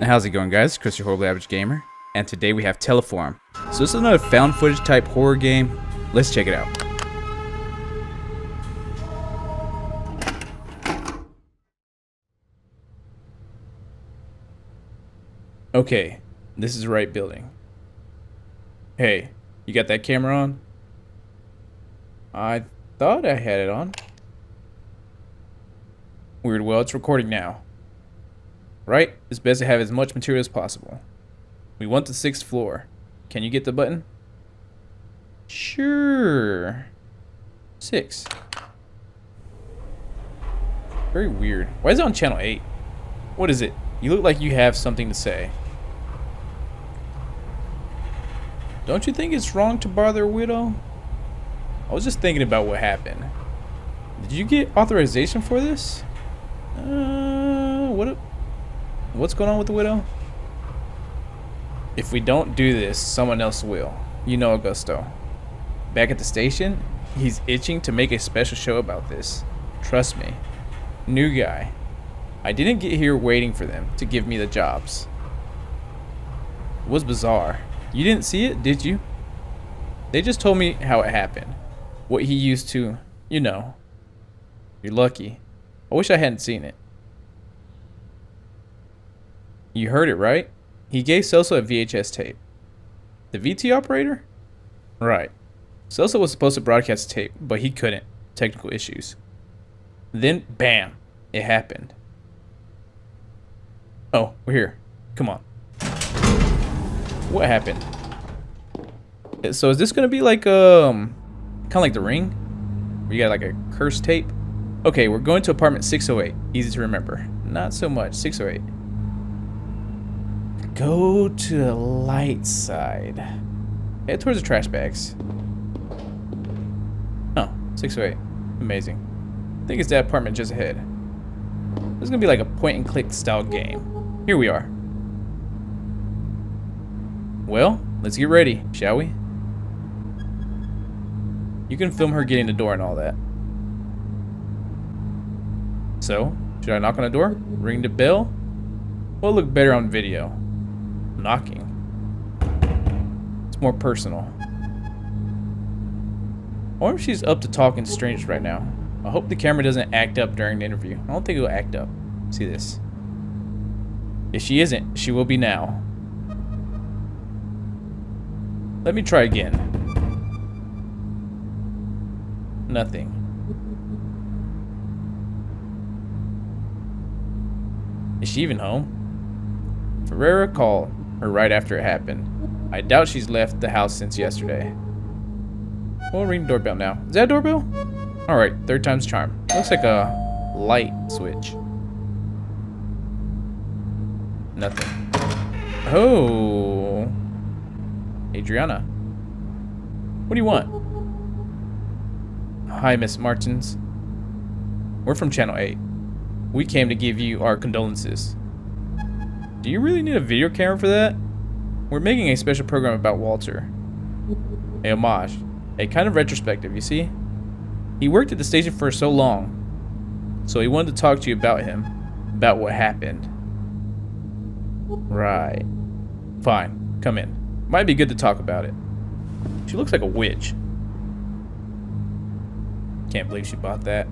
How's it going, guys? Chris, your horribly average gamer, and today we have Teleforum. So this is another found footage type horror game. Let's check it out. Okay, this is the right building. Hey, you got that camera on? I thought I had it on. Weird, well, it's recording now. Right? It's best to have as much material as possible. We want the 6th floor. Can you get the button? Sure. 6. Very weird. Why is it on channel 8? What is it? You look like you have something to say. Don't you think it's wrong to bother a widow? I was just thinking about what happened. Did you get authorization for this? What's going on with the widow? If we don't do this, someone else will. You know Augusto. Back at the station, he's itching to make a special show about this. Trust me. New guy. I didn't get here waiting for them to give me the jobs. It was bizarre. You didn't see it, did you? They just told me how it happened. What he used to, you know. You're lucky. I wish I hadn't seen it. You heard it, right? He gave Celso a VHS tape. The VT operator? Right. Celso was supposed to broadcast the tape, but he couldn't. Technical issues. Then, bam, it happened. Oh, we're here. Come on. What happened? So is this gonna be like kind of like The Ring? Where you got like a cursed tape? Okay, we're going to apartment 608. Easy to remember. Not so much. 608. Go to the light side. Head towards the trash bags. Oh, 608. Amazing. I think it's that apartment just ahead. This is gonna be like a point and click style game. Here we are. Well, let's get ready, shall we? You can film her getting the door and all that. So, should I knock on the door? Ring the bell? Will look better on video. Knocking. It's more personal. I wonder if she's up to talking to strangers right now. I hope the camera doesn't act up during the interview. I don't think it'll act up. See this. If she isn't, she will be now. Let me try again. Nothing. Is she even home? Ferreira called her right after it happened. I doubt she's left the house since yesterday. We'll ring the doorbell now. Is that a doorbell? Alright, 3rd time's charm. Looks like a light switch. Nothing. Oh. Adriana. What do you want? Hi, Miss Martins. We're from Channel 8. We came to give you our condolences. Do you really need a video camera for that? We're making a special program about Walter. A homage. A kind of retrospective, you see? He worked at the station for so long. So he wanted to talk to you about him. About what happened. Right. Fine. Come in. Might be good to talk about it. She looks like a witch. Can't believe she bought that.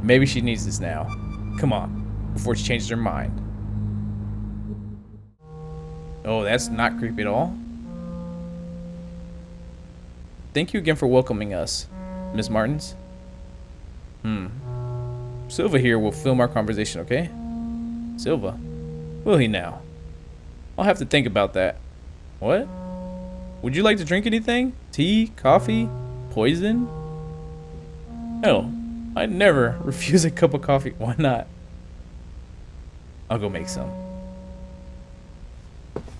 Maybe she needs this now. Come on. Before she changes her mind. Oh, that's not creepy at all. Thank you again for welcoming us, Miss Martins. Silva here will film our conversation, okay? Silva? Will he now? I'll have to think about that. What? Would you like to drink anything? Tea? Coffee? Poison? Hell, I'd never refuse a cup of coffee. Why not? I'll go make some.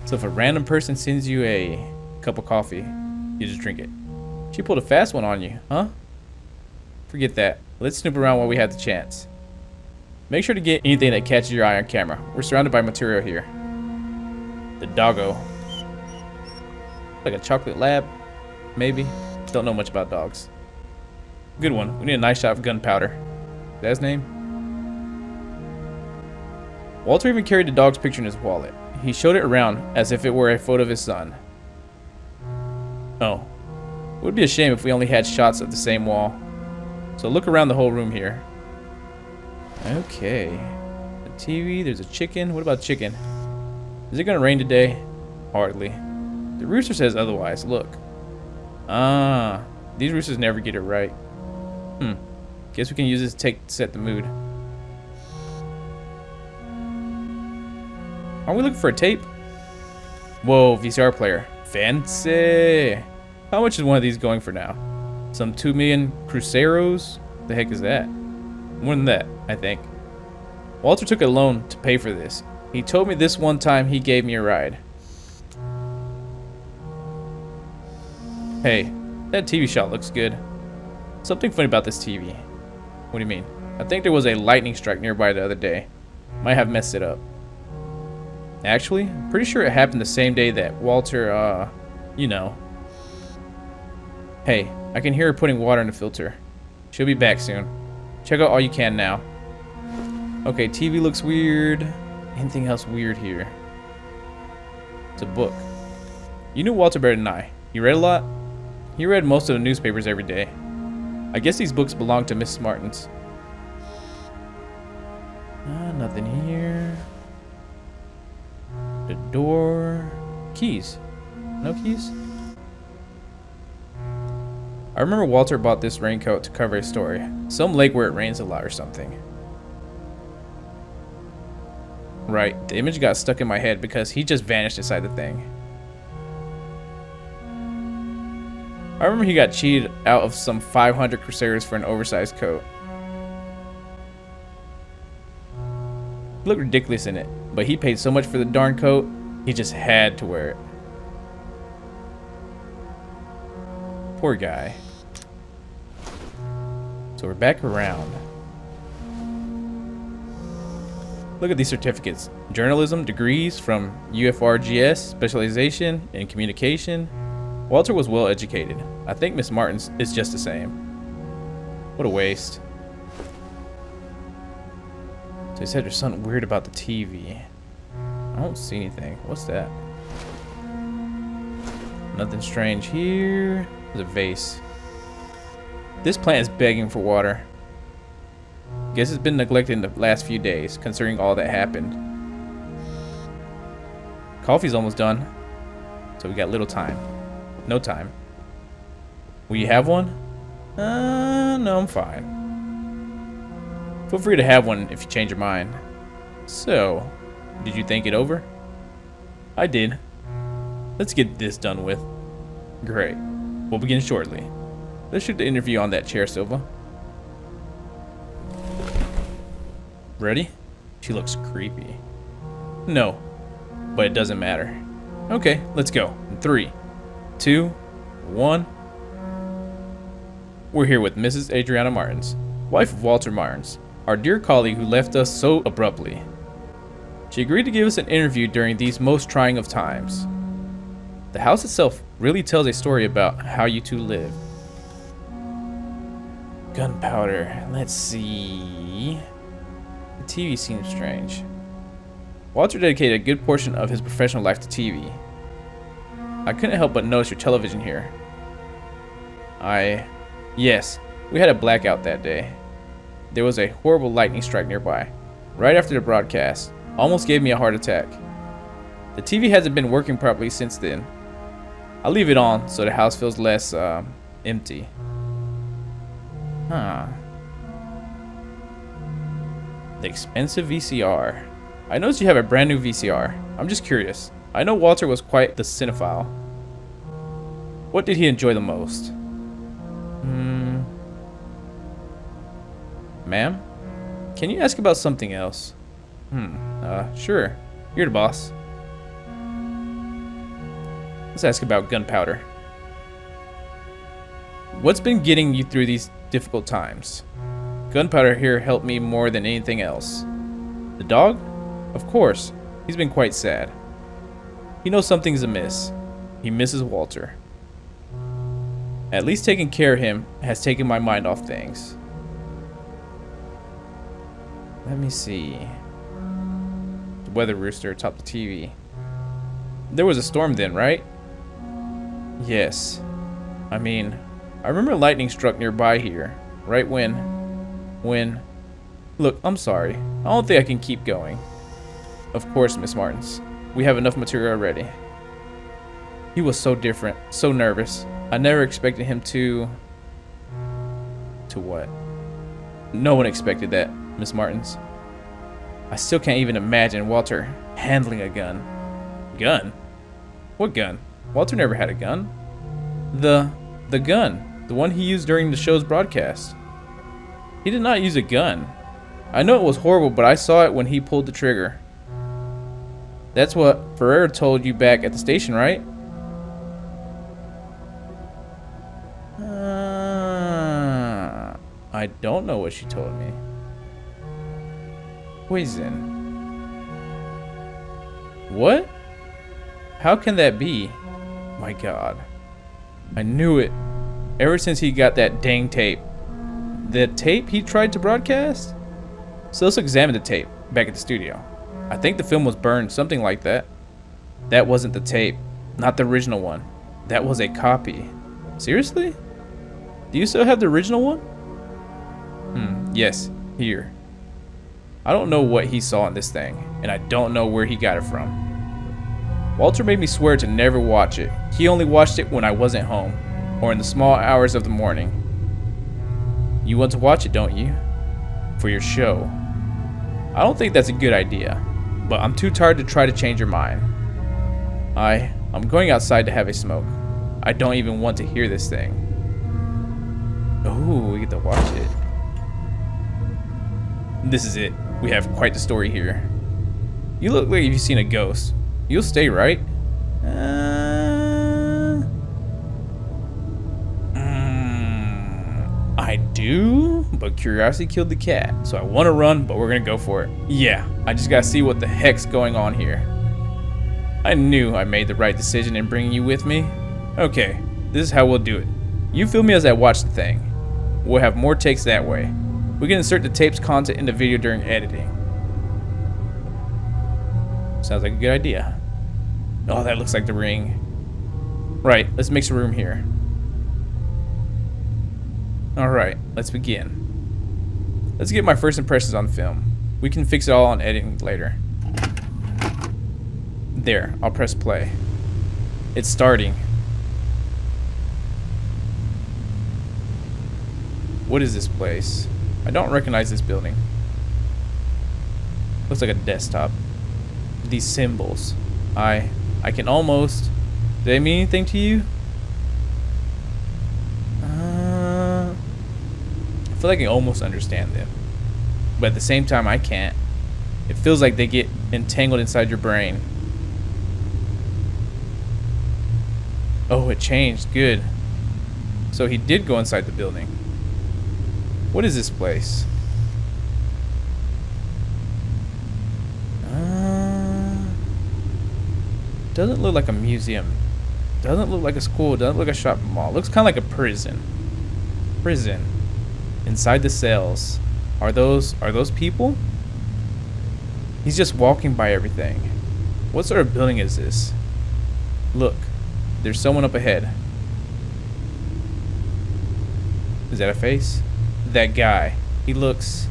So if a random person sends you a cup of coffee, you just drink it. She pulled a fast one on you, huh? Forget that. Let's snoop around while we have the chance. Make sure to get anything that catches your eye on camera. We're surrounded by material here. The doggo. Like a chocolate lab, maybe. Don't know much about dogs. Good one. We need a nice shot of gunpowder. Is that his name? Walter even carried the dog's picture in his wallet. He showed it around as if it were a photo of his son. Oh. It would be a shame if we only had shots of the same wall. So look around the whole room here. Okay. A TV, there's a chicken. What about chicken? Is it gonna rain today? Hardly. The rooster says otherwise. Look. Ah. These roosters never get it right. Guess we can use this to set the mood. Aren't we looking for a tape? Whoa, VCR player. Fancy. How much is one of these going for now? Some 2 million cruceros? The heck is that? More than that, I think. Walter took a loan to pay for this. He told me this one time he gave me a ride. Hey, that TV shot looks good. Something funny about this TV. What do you mean? I think there was a lightning strike nearby the other day. Might have messed it up. Actually, I'm pretty sure it happened the same day that Walter, you know. Hey, I can hear her putting water in the filter. She'll be back soon. Check out all you can now. Okay, TV looks weird. Anything else weird here? It's a book. You knew Walter better than I. He read a lot? He read most of the newspapers every day. I guess these books belong to Mrs. Martin's. Nothing here. The door. Keys. No keys? I remember Walter bought this raincoat to cover his story. Some lake where it rains a lot or something. Right, the image got stuck in my head because he just vanished inside the thing. I remember he got cheated out of some 500 crusaders for an oversized coat. He looked ridiculous in it, but he paid so much for the darn coat, he just had to wear it. Poor guy. So we're back around. Look at these certificates. Journalism degrees from UFRGS, specialization in communication. Walter was well educated. I think Miss Martin's is just the same. What a waste. So he said there's something weird about the TV. I don't see anything. What's that? Nothing strange here. There's a vase. This plant is begging for water. Guess it's been neglected in the last few days, considering all that happened. Coffee's almost done, so we got little time. No time. Will you have one? No, I'm fine. Feel free to have one if you change your mind. So, did you think it over? I did. Let's get this done with. Great. We'll begin shortly. Let's shoot the interview on that chair, Silva. Ready? She looks creepy. No, but it doesn't matter. Okay, let's go. In 3, 2, 1. We're here with Mrs. Adriana Martins, wife of Walter Martins, our dear colleague who left us so abruptly. She agreed to give us an interview during these most trying of times. The house itself really tells a story about how you two live. Gunpowder. Let's see. The TV seems strange. Walter dedicated a good portion of his professional life to TV. I couldn't help but notice your television here. Yes, we had a blackout that day. There was a horrible lightning strike nearby, right after the broadcast. Almost gave me a heart attack. The TV hasn't been working properly since then. I'll leave it on so the house feels less, empty. Huh. The expensive VCR. I noticed you have a brand new VCR. I'm just curious. I know Walter was quite the cinephile. What did he enjoy the most? Ma'am? Can you ask about something else? Sure. You're the boss. Let's ask about gunpowder. What's been getting you through these difficult times? Gunpowder here helped me more than anything else. The dog? Of course. He's been quite sad. He knows something's amiss. He misses Walter. At least taking care of him has taken my mind off things. Let me see. The weather rooster atop the TV. There was a storm then, right? Yes. I mean, I remember lightning struck nearby here. Right when... Look, I'm sorry. I don't think I can keep going. Of course, Miss Martins. We have enough material already. He was so different, so nervous. I never expected him to... To what? No one expected that, Miss Martins. I still can't even imagine Walter handling a gun. Gun? What gun? Walter never had a gun. The gun. The one he used during the show's broadcast. He did not use a gun. I know it was horrible, but I saw it when he pulled the trigger. That's what Ferrer told you back at the station, right? I don't know what she told me. Poison. What? How can that be? My God. I knew it. Ever since he got that dang tape. The tape he tried to broadcast? So let's examine the tape back at the studio. I think the film was burned, something like that. That wasn't the tape. Not the original one. That was a copy. Seriously? Do you still have the original one? Yes, here. I don't know what he saw in this thing, and I don't know where he got it from. Walter made me swear to never watch it. He only watched it when I wasn't home, or in the small hours of the morning. You want to watch it, don't you? For your show. I don't think that's a good idea, but I'm too tired to try to change your mind. I'm going outside to have a smoke. I don't even want to hear this thing. Oh, we get to watch it. This is it. We have quite the story here. You look like you've seen a ghost. You'll stay, right? I do, but curiosity killed the cat. So I want to run, but we're going to go for it. Yeah, I just got to see what the heck's going on here. I knew I made the right decision in bringing you with me. Okay, this is how we'll do it. You film me as I watch the thing. We'll have more takes that way. We can insert the tape's content in the video during editing. Sounds like a good idea. Oh, that looks like the ring. Right, let's make some room here. Alright, let's begin. Let's get my first impressions on film. We can fix it all on editing later. There, I'll press play. It's starting. What is this place? I don't recognize this building. Looks like a desktop. These symbols. I can almost... Do they mean anything to you? I feel like I almost understand them. But at the same time, I can't. It feels like they get entangled inside your brain. Oh, it changed. Good. So he did go inside the building. What is this place? Doesn't look like a museum. Doesn't look like a school. Doesn't look like a shopping mall. Looks kind of like a prison. Prison. Inside the cells. Are those people? He's just walking by everything. What sort of building is this? Look. There's someone up ahead. Is that a face? That guy. He looks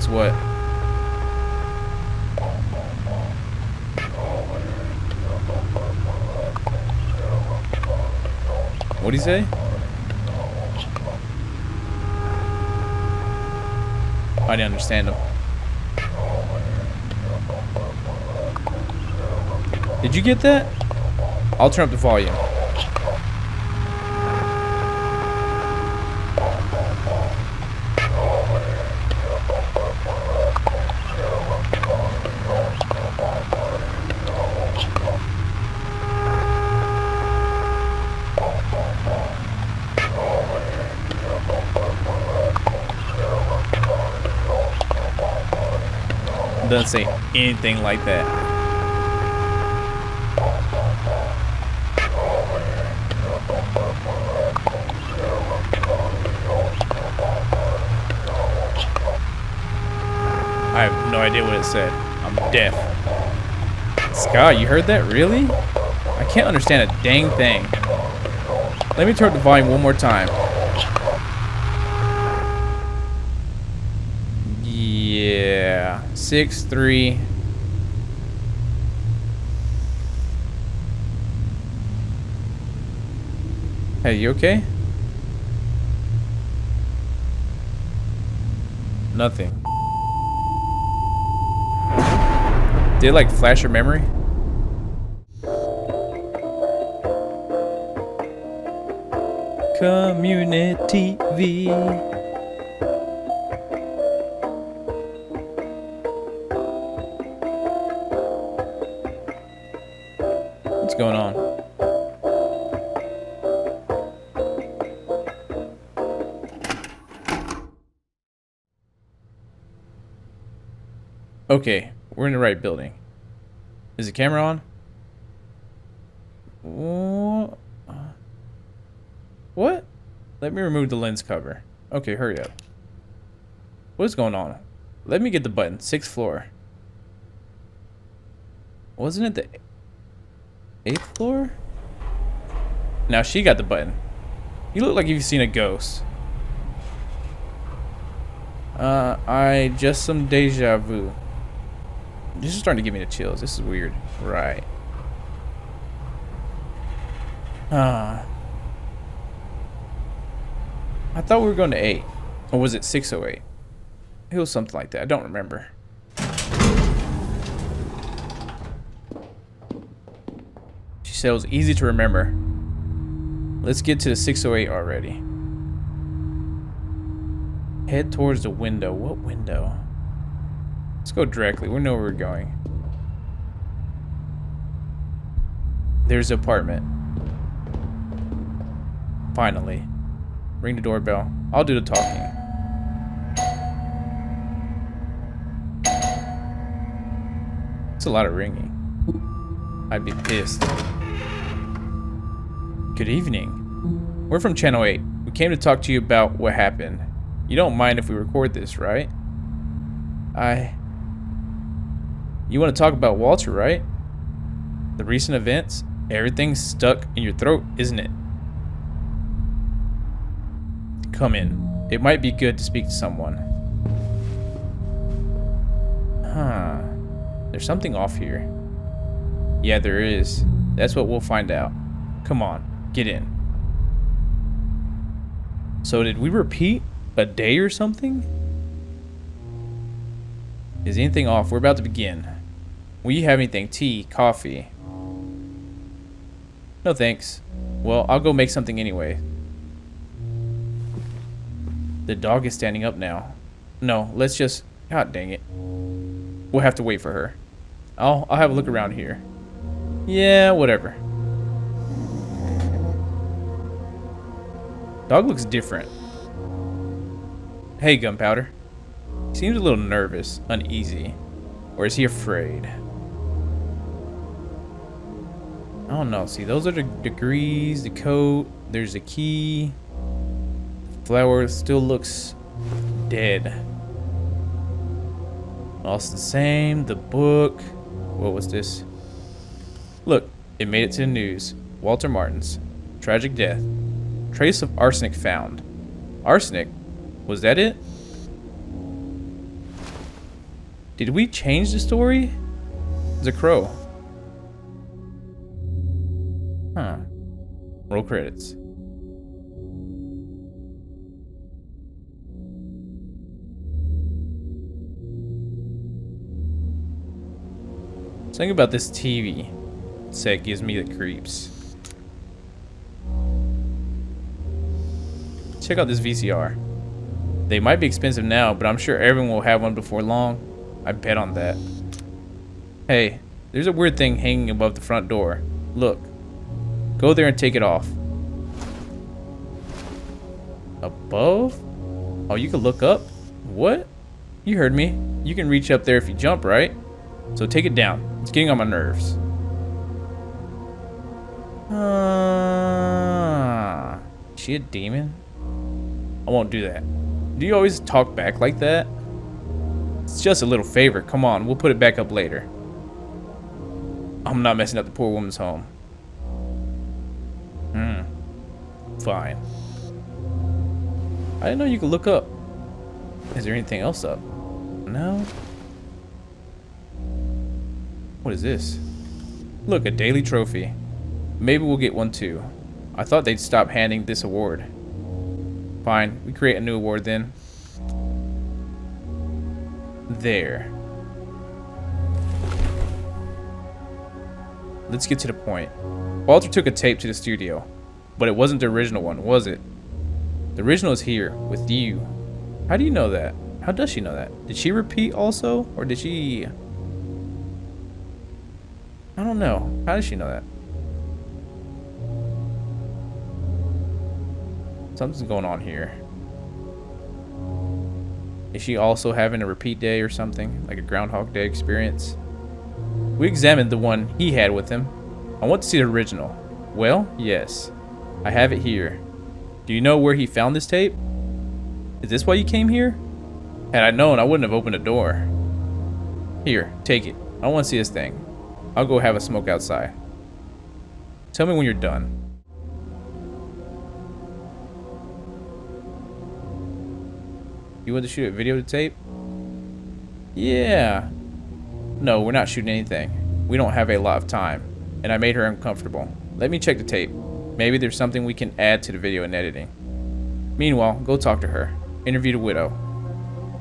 what? What'd he say? I didn't understand him. Did you get that? I'll turn up the volume. Doesn't say anything like that. I have no idea what it said. I'm deaf. Scott, you heard that? Really? I can't understand a dang thing. Let me turn up the volume one more time. Yeah. 6-3. Hey, you okay? Nothing. Did it like flash your memory? Community TV. What's going on? Okay, we're in the right building. Is the camera on? What? Let me remove the lens cover. Okay, hurry up. What's going on? Let me get the button. 6th floor. Wasn't it the 8th floor? Now she got the button. You look like you've seen a ghost. I just some deja vu. This is starting to give me the chills. This is weird. Right. I thought we were going to 8. Or was it 608? It was something like that. I don't remember. She said it was easy to remember. Let's get to the 608 already. Head towards the window. What window? Let's go directly. We know where we're going. There's the apartment. Finally. Ring the doorbell. I'll do the talking. It's a lot of ringing. I'd be pissed. Good evening. We're from Channel 8. We came to talk to you about what happened. You don't mind if we record this, right? You want to talk about Walter, right? The recent events? Everything's stuck in your throat, isn't it? Come in. It might be good to speak to someone. Huh. There's something off here. Yeah, there is. That's what we'll find out. Come on, get in. So did we repeat a day or something? Is anything off? We're about to begin. Will you have anything? Tea? Coffee? No thanks. Well, I'll go make something anyway. The dog is standing up now. No, let's just... God dang it. We'll have to wait for her. I'll have a look around here. Yeah, whatever. Dog looks different. Hey, Gunpowder. He seems a little nervous, uneasy. Or is he afraid? I don't know. See, those are the degrees, the coat. There's the key. The flower still looks dead. All's the same. The book. What was this? Look, it made it to the news. Walter Martin's tragic death. Trace of arsenic found. Arsenic? Was that it? Did we change the story? It's a crow. Huh. Roll credits. Something about this TV set gives me the creeps. Check out this VCR. They might be expensive now, but I'm sure everyone will have one before long. I bet on that. Hey, there's a weird thing hanging above the front door. Look. Go there and take it off. Above? Oh, you can look up? What? You heard me. You can reach up there if you jump, right? So take it down. It's getting on my nerves. Is she a demon? I won't do that. Do you always talk back like that? It's just a little favor. Come on, we'll put it back up later. I'm not messing up the poor woman's home. Fine. I didn't know you could look up. Is there anything else up? No? What is this? Look, a daily trophy. Maybe we'll get one too. I thought they'd stop handing this award. Fine, we create a new award then. There. Let's get to the point. Walter took a tape to the studio, but it wasn't the original one, was it? The original is here, with you. How do you know that? How does she know that? Did she repeat also? Or did she... I don't know. How does she know that? Something's going on here. Is she also having a repeat day or something? Like a Groundhog Day experience? We examined the one he had with him. I want to see the original. Well, yes. I have it here. Do you know where he found this tape? Is this why you came here? Had I known, I wouldn't have opened the door. Here, take it. I want to see this thing. I'll go have a smoke outside. Tell me when you're done. You want to shoot a videotape? Yeah. No, we're not shooting anything. We don't have a lot of time, and I made her uncomfortable. Let me check the tape. Maybe there's something we can add to the video and editing. Meanwhile, go talk to her. Interview the widow.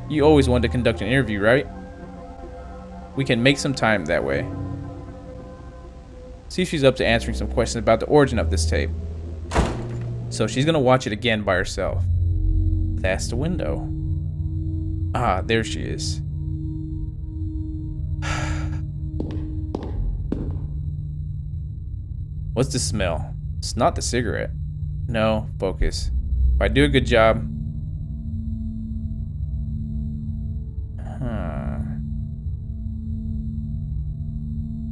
You always wanted to conduct an interview, right? We can make some time that way. See if she's up to answering some questions about the origin of this tape. So she's gonna watch it again by herself. That's the window. Ah, there she is. What's the smell? It's not the cigarette. No, focus. If I do a good job...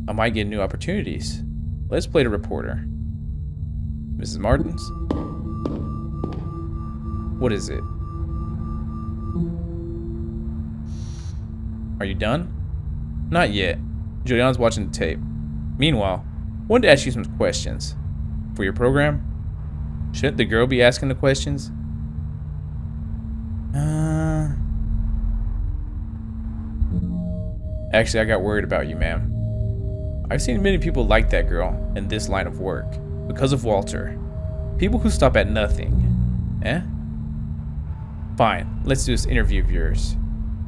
I might get new opportunities. Let's play the reporter. Mrs. Martins? What is it? Are you done? Not yet. Julian's watching the tape. Meanwhile, I wanted to ask you some questions. For your program? Shouldn't the girl be asking the questions? Actually, I got worried about you, ma'am. I've seen many people like that girl in this line of work because of Walter. People who stop at nothing. Eh? Fine, let's do this interview of yours.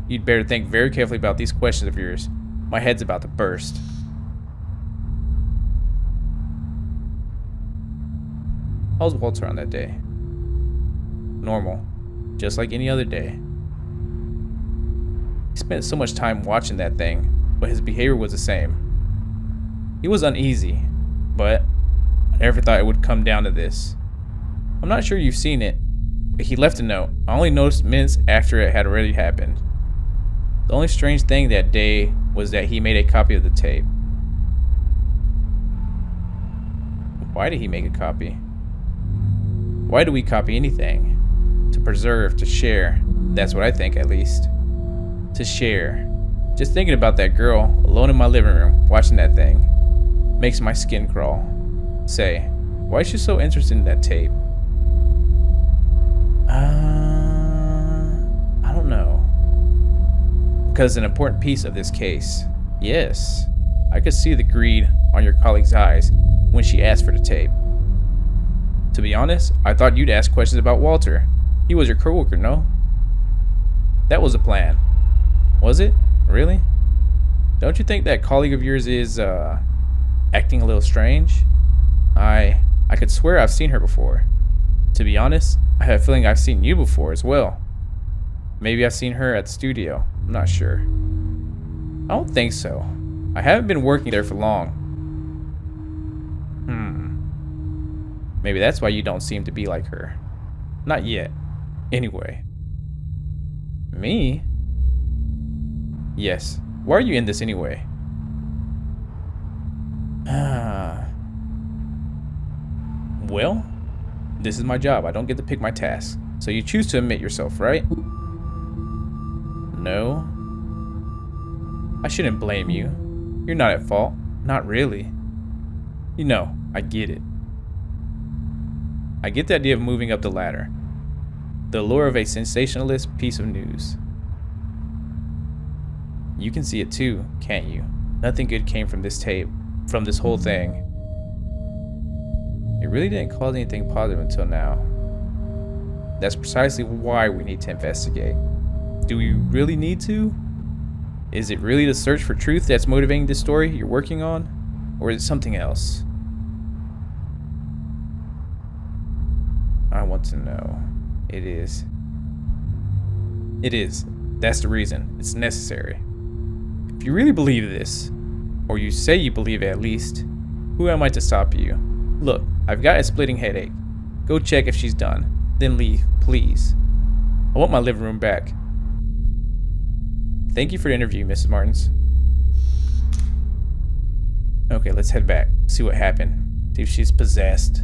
You'd better think very carefully about these questions of yours. My head's about to burst. How was Walter on that day? Normal, just like any other day. He spent so much time watching that thing, but his behavior was the same. He was uneasy, but I never thought it would come down to this. I'm not sure you've seen it, but he left a note. I only noticed minutes after it had already happened. The only strange thing that day was that he made a copy of the tape. Why did he make a copy? Why do we copy anything? To preserve, to share. That's what I think, at least. To share. Just thinking about that girl, alone in my living room, watching that thing, makes my skin crawl. Say, why is she so interested in that tape? I don't know. Because it's an important piece of this case. Yes, I could see the greed on your colleague's eyes when she asked for the tape. To be honest, I thought you'd ask questions about Walter. He was your coworker, no? That was the plan. Was it? Really? Don't you think that colleague of yours is, acting a little strange? I could swear I've seen her before. To be honest, I have a feeling I've seen you before as well. Maybe I've seen her at the studio. I'm not sure. I don't think so. I haven't been working there for long. Maybe that's why you don't seem to be like her. Not yet. Anyway. Me? Yes. Why are you in this anyway? Well, this is my job. I don't get to pick my tasks. So you choose to admit yourself, right? No. I shouldn't blame you. You're not at fault. Not really. You know, I get it. I get the idea of moving up the ladder. The allure of a sensationalist piece of news. You can see it too, can't you? Nothing good came from this tape, from this whole thing. It really didn't cause anything positive until now. That's precisely why we need to investigate. Do we really need to? Is it really the search for truth that's motivating this story you're working on? Or is it something else? I want to know. It is. It is. That's the reason. It's necessary. If you really believe this, or you say you believe it at least, who am I to stop you? Look, I've got a splitting headache. Go check if she's done. Then leave, please. I want my living room back. Thank you for the interview, Mrs. Martins. Okay, let's head back. See what happened. See if she's possessed.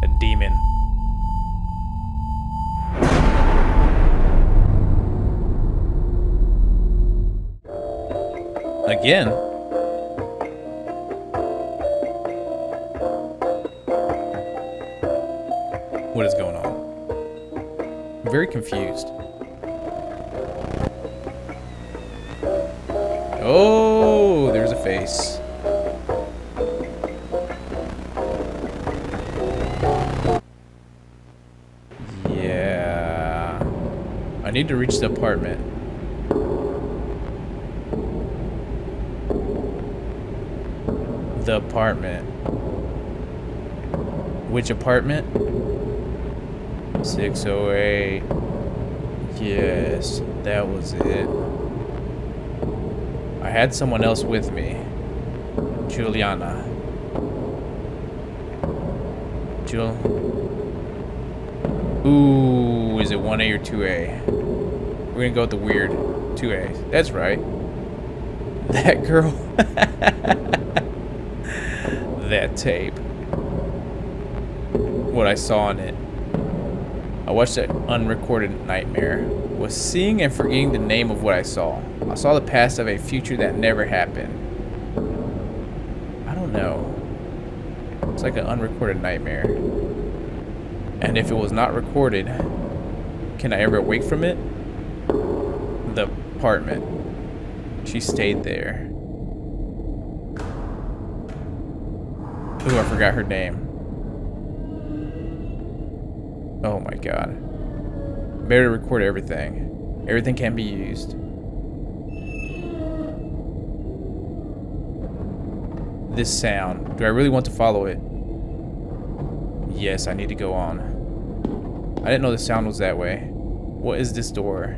A demon. Again? What is going on? I'm very confused. Oh, there's a face. Yeah. I need to reach the apartment. The apartment. Which apartment? 608. Yes, that was it. I had someone else with me. Juliana. Ooh, is it 1A or 2A? We're gonna go with the weird 2A. That's right. That girl. That tape. What I saw in it. I watched that unrecorded nightmare. Was seeing and forgetting the name of what I saw. I saw the past of a future that never happened. I don't know. It's like an unrecorded nightmare. And if it was not recorded, can I ever wake from it? The apartment. She stayed there. Ooh, I forgot her name. Oh my god. Better record everything. Everything can be used. This sound. Do I really want to follow it? Yes, I need to go on. I didn't know the sound was that way. What is this door?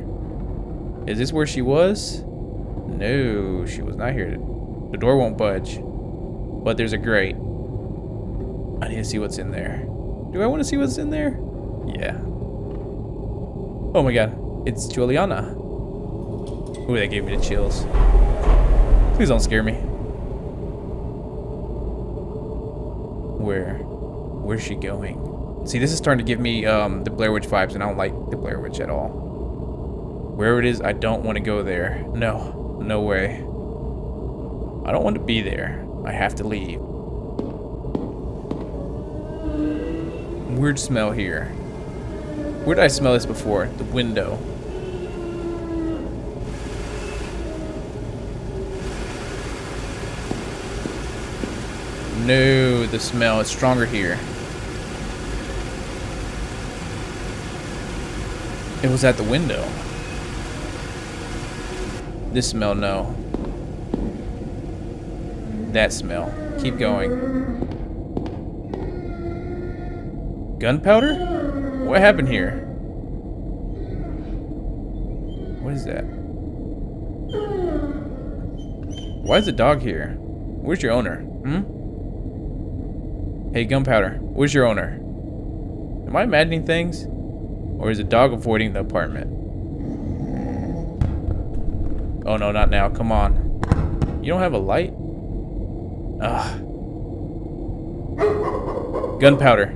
Is this where she was? No, she was not here. The door won't budge. But there's a grate. I need to see what's in there. Do I want to see what's in there? Yeah. Oh my god. It's Juliana. Ooh, that gave me the chills. Please don't scare me. Where's she going? See, this is starting to give me the Blair Witch vibes, and I don't like the Blair Witch at all. Wherever it is, I don't want to go there. No, no way. I don't want to be there. I have to leave. Weird smell here. Where did I smell this before? The window. No, the smell is stronger here. It was at the window. This smell, no. That smell. Keep going. Gunpowder? What happened here? What is that? Why is the dog here? Where's your owner? Hey, Gunpowder, where's your owner? Am I imagining things? Or is the dog avoiding the apartment? Oh no, not now. Come on. You don't have a light? Ugh. Gunpowder.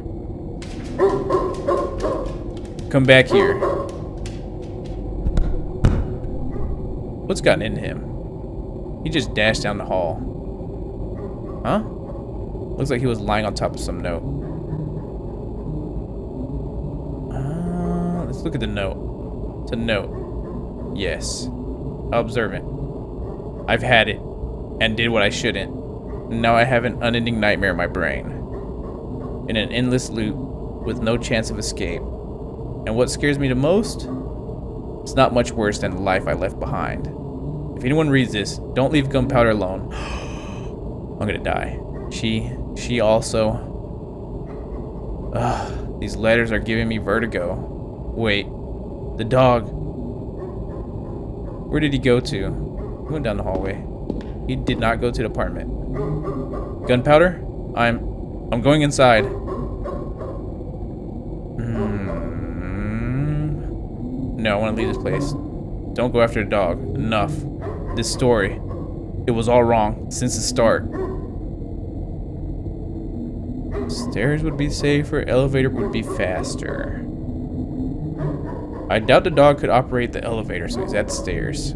Come back here. What's gotten into him? He just dashed down the hall. Huh? Looks like he was lying on top of some note. Let's look at the note. It's a note. Yes. Observant. I've had it and did what I shouldn't. Now I have an unending nightmare in my brain. In an endless loop with no chance of escape. And what scares me the most? It's not much worse than the life I left behind. If anyone reads this, don't leave Gunpowder alone. I'm gonna die. She also... these letters are giving me vertigo. Wait, the dog. Where did he go to? He went down the hallway. He did not go to the apartment. Gunpowder? I'm going inside. No, I want to leave this place. Don't go after the dog. Enough. This story. It was all wrong since the start. Stairs would be safer, elevator would be faster. I doubt the dog could operate the elevator, so he's at the stairs.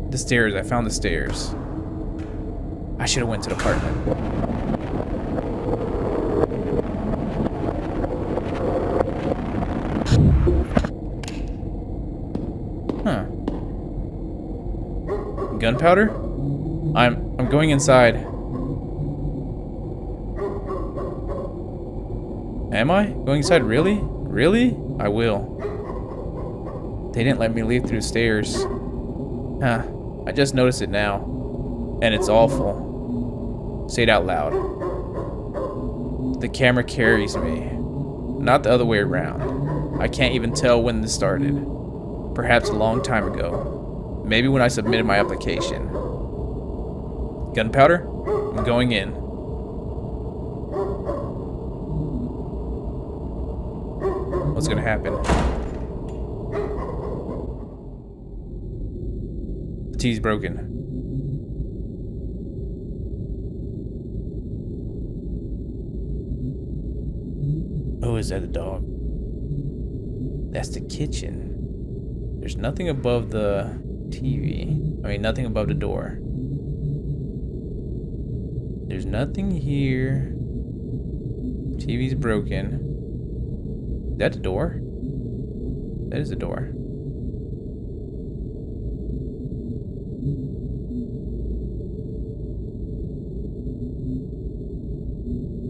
The stairs, I found the stairs. I should have went to the apartment. Huh. Gunpowder? I'm going inside. Am I? Going inside? Really? Really? I will. They didn't let me leave through the stairs. Huh. I just noticed it now. And it's awful. Say it out loud. The camera carries me. Not the other way around. I can't even tell when this started. Perhaps a long time ago. Maybe when I submitted my application. Gunpowder? I'm going in. What's gonna happen? The T's broken. Oh, is that a dog? That's the kitchen. There's nothing above the TV. I mean, nothing above the door. There's nothing here. TV's broken. Is that the door? That is the door.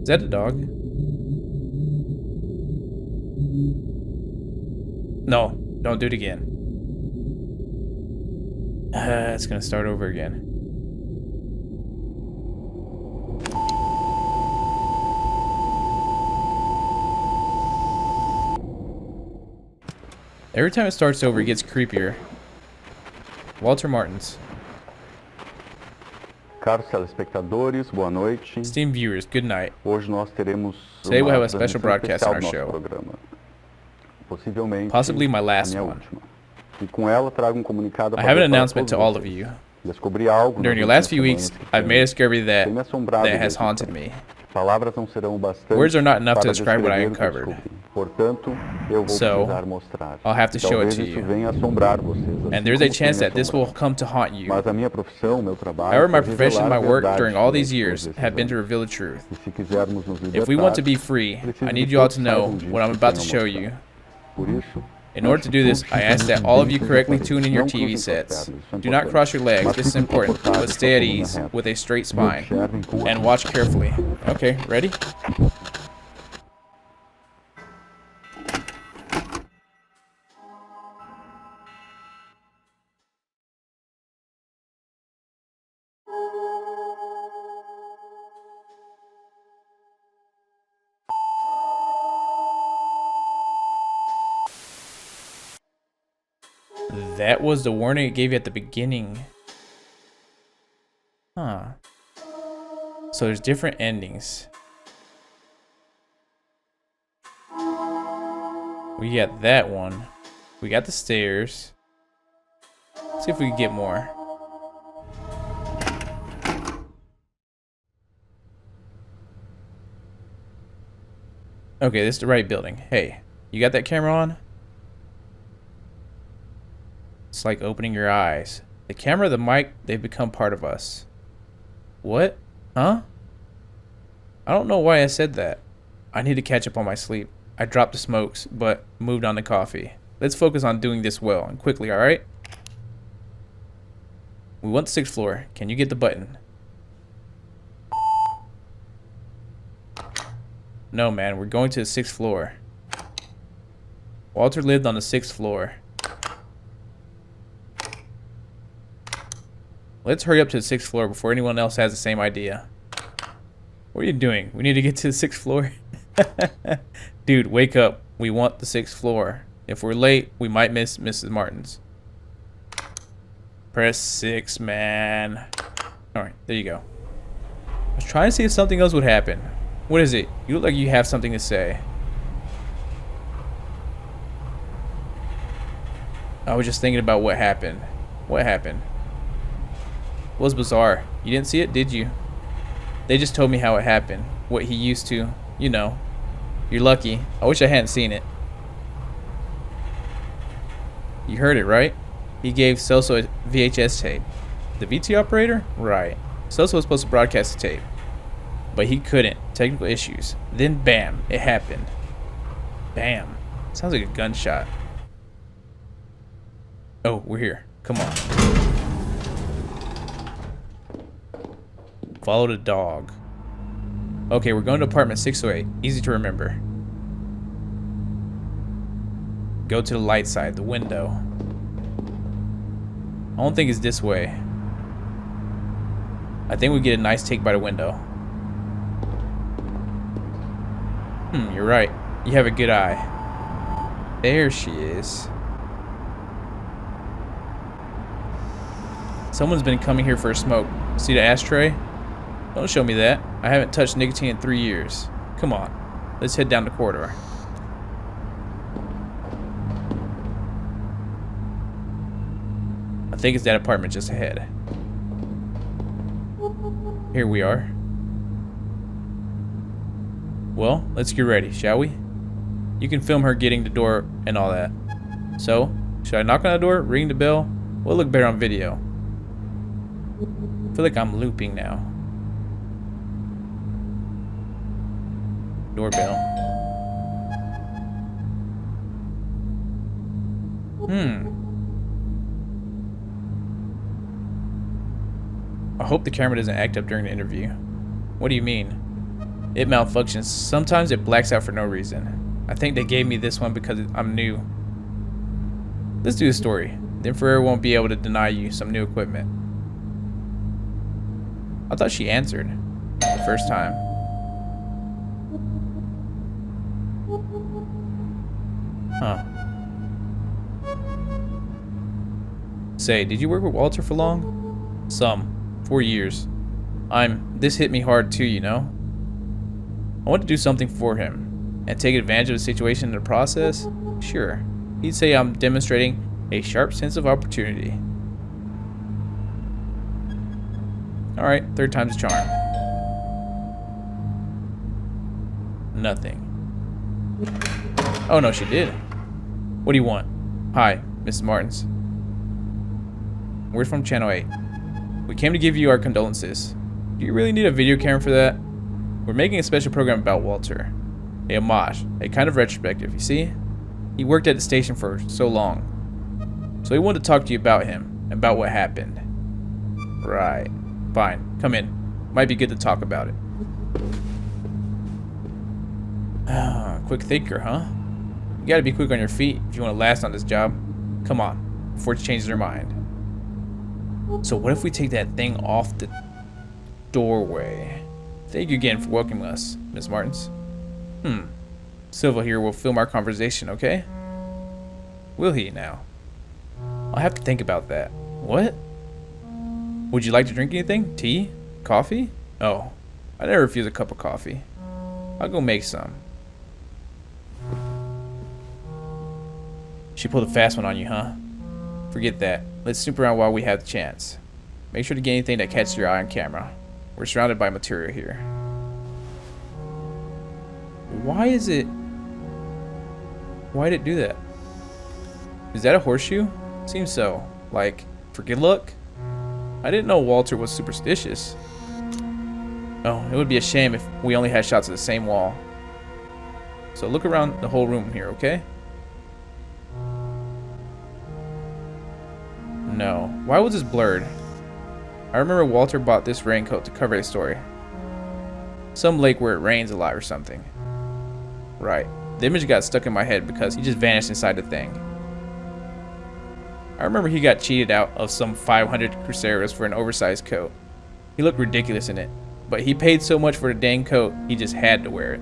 Is that the dog? No, don't do it again. It's gonna start over again. Every time it starts over, it gets creepier. Walter Martins. Caros telespectadores, boa noite. Esteemed viewers, good night. Hoje nós teremos Today we'll have a uma special transmissão broadcast on our especial do show. nosso programa. Possivelmente Possibly my a last minha one. última. E com ela trago comunicado I para have an para announcement to todos all of vocês. you. Descobri algo During nas your last últimas few weeks, semanas que I've made a discovery that tem me assombrado has desde haunted então. me. Palavras não serão bastante Words are not enough to para describe what I descrever o que uncovered. descobri. Portanto, eu vou So, precisar mostrar. I'll have to show it Talvez to isso you. venha assombrar vocês, assim And there's a como chance tem me that this will assombrado. come to haunt you. Mas a minha profissão, meu trabalho, However, my foi profession, revelar my a work verdade during all sobre these years todos esses have been to anos. reveal the truth. E se quisermos nos libertar, If we want to be free, I need you all to know what I'm about to show you. Por isso, In order to do this, I ask that all of you correctly tune in your TV sets. Do not cross your legs, this is important, but stay at ease with a straight spine. And watch carefully. Okay, ready? That was the warning it gave you at the beginning. Huh. So there's different endings. We got that one. We got the stairs. Let's see if we can get more. Okay, this is the right building. Hey, you got that camera on? It's like opening your eyes. The camera, the mic, they've become part of us. What? Huh? I don't know why I said that. I need to catch up on my sleep. I dropped the smokes, but moved on to coffee. Let's focus on doing this well and quickly, alright? We want the 6th floor. Can you get the button? No, man. We're going to the 6th floor. Walter lived on the 6th floor. Let's hurry up to the 6th floor before anyone else has the same idea. What are you doing? We need to get to the 6th floor. Dude, wake up. We want the 6th floor. If we're late, we might miss Mrs. Martin's. Press 6, man. Alright, there you go. I was trying to see if something else would happen. What is it? You look like you have something to say. I was just thinking about what happened. What happened? It was bizarre. You didn't see it, did you? They just told me how it happened. What he used to. You know. You're lucky. I wish I hadn't seen it. You heard it, right? He gave Celso a VHS tape. The VT operator? Right. Celso was supposed to broadcast the tape. But he couldn't. Technical issues. Then bam, it happened. Bam. Sounds like a gunshot. Oh, we're here. Come on. Follow the dog. Okay, we're going to apartment 608. Easy to remember. Go to the light side, the window. I don't think it's this way. I think we get a nice take by the window. You're right. You have a good eye. There she is. Someone's been coming here for a smoke. See the ashtray? Don't show me that. I haven't touched nicotine in 3 years. Come on. Let's head down the corridor. I think it's that apartment just ahead. Here we are. Well, let's get ready, shall we? You can film her getting the door and all that. So, should I knock on the door, ring the bell? We'll look better on video. I feel like I'm looping now. Doorbell. I hope the camera doesn't act up during the interview. What do you mean? It malfunctions. Sometimes it blacks out for no reason. I think they gave me this one because I'm new. Let's do the story. Then Ferrer won't be able to deny you some new equipment. I thought she answered the first time. Huh. Say, did you work with Walter for long? Some. 4 years. This hit me hard too, you know? I want to do something for him. And take advantage of the situation in the process? Sure. He'd say I'm demonstrating a sharp sense of opportunity. Alright, 3rd time's a charm. Nothing. Oh no, she did. What do you want? Hi, Mrs. Martins. We're from Channel 8. We came to give you our condolences. Do you really need a video camera for that? We're making a special program about Walter. A homage, a kind of retrospective, you see? He worked at the station for so long. So he wanted to talk to you about him, about what happened. Right. Fine, come in. Might be good to talk about it. Quick thinker, huh? You gotta be quick on your feet if you want to last on this job. Come on, before she changes her mind. So what if we take that thing off the doorway? Thank you again for welcoming us, Miss Martins. Silva here will film our conversation, okay? Will he now? I'll have to think about that. What? Would you like to drink anything? Tea? Coffee? Oh, I never refuse a cup of coffee. I'll go make some. She pulled a fast one on you, huh? Forget that. Let's snoop around while we have the chance. Make sure to get anything that catches your eye on camera. We're surrounded by material here. Why'd it do that? Is that a horseshoe? Seems so. Like, for good luck? I didn't know Walter was superstitious. Oh, it would be a shame if we only had shots of the same wall. So look around the whole room here, okay? No. Why was this blurred? I remember Walter bought this raincoat to cover his story. Some lake where it rains a lot or something. Right. The image got stuck in my head because he just vanished inside the thing. I remember he got cheated out of some 500 cruceros for an oversized coat. He looked ridiculous in it, but he paid so much for the dang coat, he just had to wear it.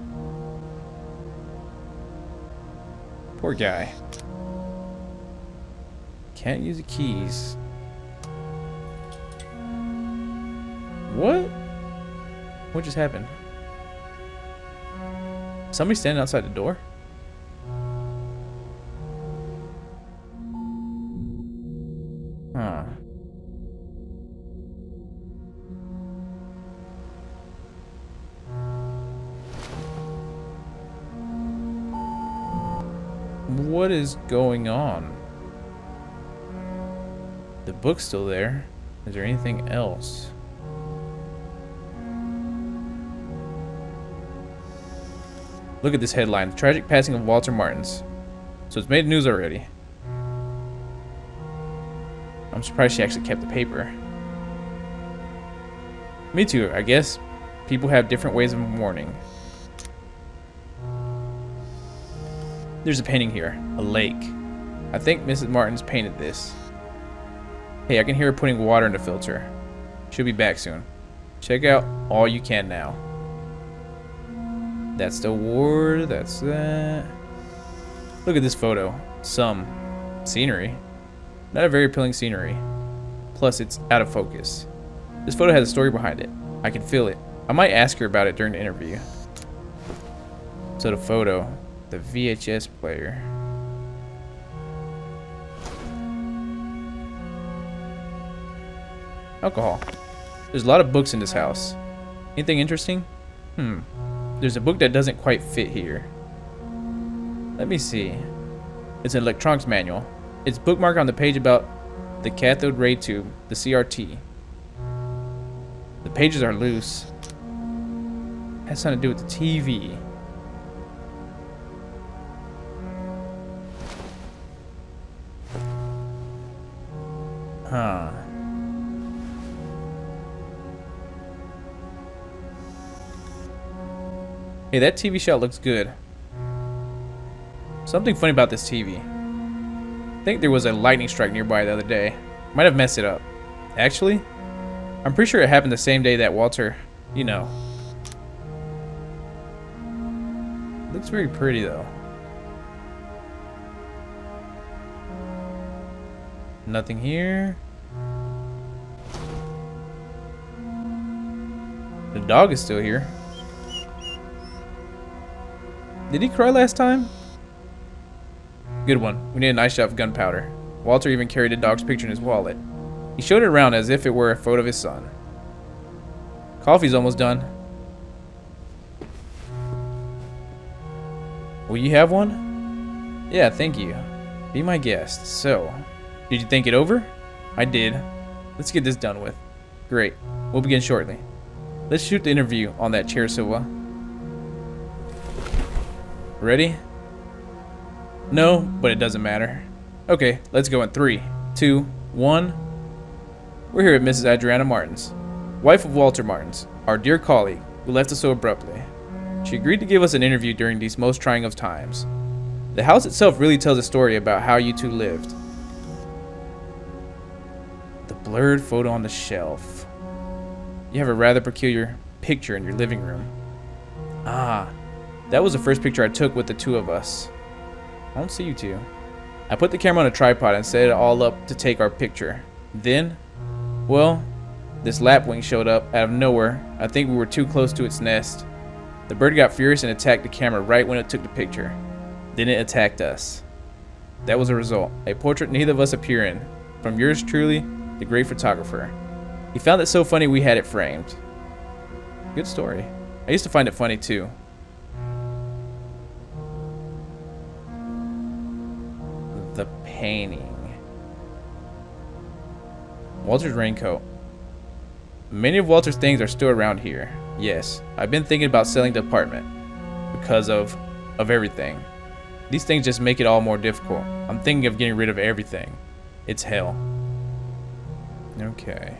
Poor guy. Can't use the keys. What? What just happened? Somebody standing outside the door? Huh. What is going on? The book's still there. Is there anything else? Look at this headline. The tragic passing of Walter Martins. So it's made news already. I'm surprised she actually kept the paper. Me too, I guess. People have different ways of mourning. There's a painting here. A lake. I think Mrs. Martins painted this. Hey, I can hear her putting water in the filter. She'll be back soon. Check out all you can now. That's the award. That's that. Look at this photo. Some scenery. Not a very appealing scenery. Plus, it's out of focus. This photo has a story behind it. I can feel it. I might ask her about it during the interview. So the photo. The VHS player. Alcohol. There's a lot of books in this house. Anything interesting? There's a book that doesn't quite fit here. Let me see. It's an electronics manual. It's bookmarked on the page about the cathode ray tube, the CRT. The pages are loose. Has something to do with the TV. Huh. Hey, that TV shot looks good. Something funny about this TV. I think there was a lightning strike nearby the other day. Might have messed it up. Actually, I'm pretty sure it happened the same day that Walter, you know. Looks very pretty though. Nothing here. The dog is still here. Did he cry last time? Good one. We need a nice shot of gunpowder. Walter even carried the dog's picture in his wallet. He showed it around as if it were a photo of his son. Coffee's almost done. Will you have one? Yeah, thank you. Be my guest. So, did you think it over? I did. Let's get this done with. Great. We'll begin shortly. Let's shoot the interview on that chair, Silva. Ready? No, but it doesn't matter. Okay, let's go in 3, 2, 1. We're here at Mrs. Adriana Martins, wife of Walter Martins, our dear colleague who left us so abruptly. She agreed to give us an interview during these most trying of times. The house itself really tells a story about how you two lived. The blurred photo on the shelf. You have a rather peculiar picture in your living room. Ah, that was the first picture I took with the two of us. I don't see you two. I put the camera on a tripod and set it all up to take our picture. Then, well, this lapwing showed up out of nowhere. I think we were too close to its nest. The bird got furious and attacked the camera right when it took the picture. Then it attacked us. That was the result. A portrait neither of us appear in. From yours truly, the great photographer. He found it so funny we had it framed. Good story. I used to find it funny too. The painting. Walter's raincoat. Many of Walter's things are still around here. Yes, I've been thinking about selling the apartment because of everything. These things just make it all more difficult. I'm thinking of getting rid of everything. It's hell. Okay.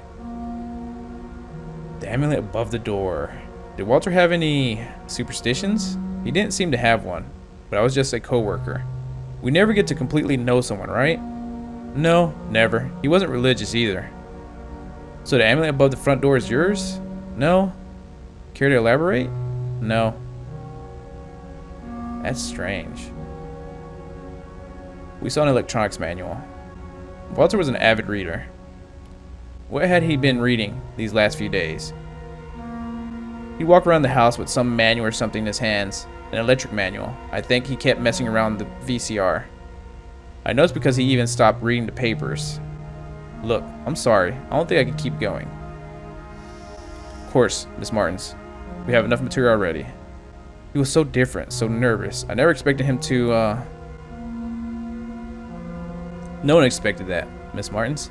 The amulet above the door. Did Walter have any superstitions? He didn't seem to have one, but I was just a co-worker. We never get to completely know someone, right? No, never. He wasn't religious either. So the amulet above the front door is yours? No? Care to elaborate? No. That's strange. We saw an electronics manual. Walter was an avid reader. What had he been reading these last few days? He walked around the house with some manual or something in his hands. An electric manual. I think he kept messing around the VCR. I know it's because he even stopped reading the papers. Look, I'm sorry. I don't think I can keep going. Of course, Miss Martins. We have enough material already. He was so different, so nervous. I never expected him to, No one expected that, Miss Martins.